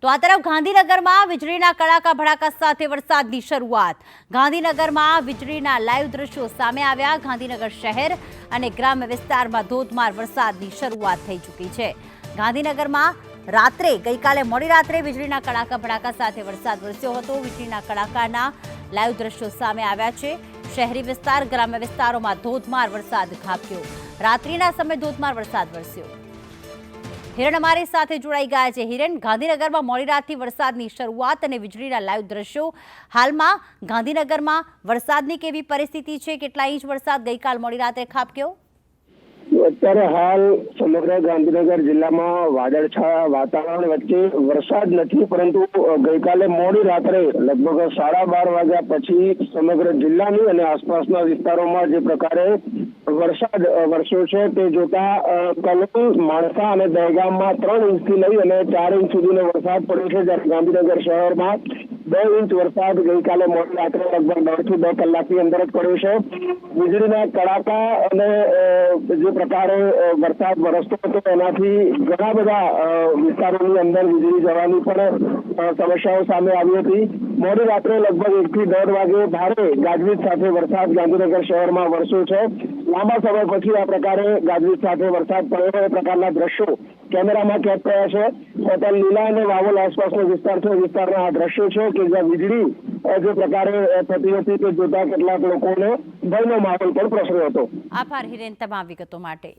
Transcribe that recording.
તો આ તરફ ગાંધીનગરમાં વીજળીના કડાકા ભડાકા સાથે વરસાદની શરૂઆત। ગાંધીનગરમાં વીજળીના લાઈવ દ્રશ્યો સામે આવ્યા। ગાંધીનગર શહેર અને ગ્રામ્ય વિસ્તારમાં ધોધમાર વરસાદની શરૂઆત થઈ ચૂકી છે। ગાંધીનગરમાં રાત્રે ગઈકાલે મોડી રાત્રે વીજળીના કડાકા ભડાકા સાથે વરસાદ વરસ્યો હતો। વીજળીના કડાકાના લાઈવ દ્રશ્યો સામે આવ્યા છે। શહેરી વિસ્તાર ગ્રામ્ય વિસ્તારોમાં ધોધમાર વરસાદ ખાબક્યો। રાત્રિના સમયે ધોધમાર વરસાદ વરસ્યો। હિરણ અમારી સાથે જોડાઈ ગયા છે। હિરણ, ગાંધીનગરમાં મોડી રાતથી વરસાદની શરૂઆત અને વીજળીના લાઈવ દ્રશ્યો। હાલમાં ગાંધીનગરમાં વરસાદની કેવી પરિસ્થિતિ છે? કેટલા ઇંચ વરસાદ ગઈકાલ મોડી રાતે ખાબક્યો? અત્યારે હાલ સમગ્ર ગાંધીનગર જિલ્લામાં વાદળછાયા વાતાવરણ વચ્ચે વરસાદ નથી, પરંતુ ગઈકાલે મોડી રાત્રે લગભગ 12:30 વાગ્યા પછી સમગ્ર જિલ્લાની અને આસપાસના વિસ્તારોમાં જે પ્રકારે વરસાદ વરસ્યો છે તે જોતા કલોલ, માણસા અને દહેગામમાં 3 ઇંચથી લઈ અને 4 ઇંચ સુધીનો વરસાદ પડ્યો છે, જ્યારે ગાંધીનગર શહેરમાં 2 ઇંચ વરસાદ ગઈકાલે મોડી રાત્રે લગભગ 1.5 થી 2 કલાકની અંદર જ પડ્યો છે। વીજળીના કડાકા અને જે પ્રકારે વરસાદ વરસતો હતો તેનાથી ઘણા બધા વિસ્તારોની અંદર વીજળી જવાની પણ સમસ્યાઓ સામે આવી હતી। મોડી રાત્રે લગભગ 1 થી 1.5 વાગે ભારે ગાજવીજ સાથે વરસાદ ગાંધીનગર શહેરમાં વરસ્યો છે। લાંબા સમય પછી આ પ્રકારે ગાજવીજ સાથે વરસાદ પડ્યો એ પ્રકારના દ્રશ્યો કેમેરામાં કેદ થયા છે। હોટલ લીલા અને વાવોલ આસપાસનો વિસ્તાર છે, વિસ્તારના આ દ્રશ્યો છે કે જ્યાં વીજળી જે પ્રકારે થતી હતી તે જોતા કેટલાક લોકોને ભયનો માહોલ પણ પ્રસર્યો હતો। આભાર હિરેન તમામ વિગતો માટે।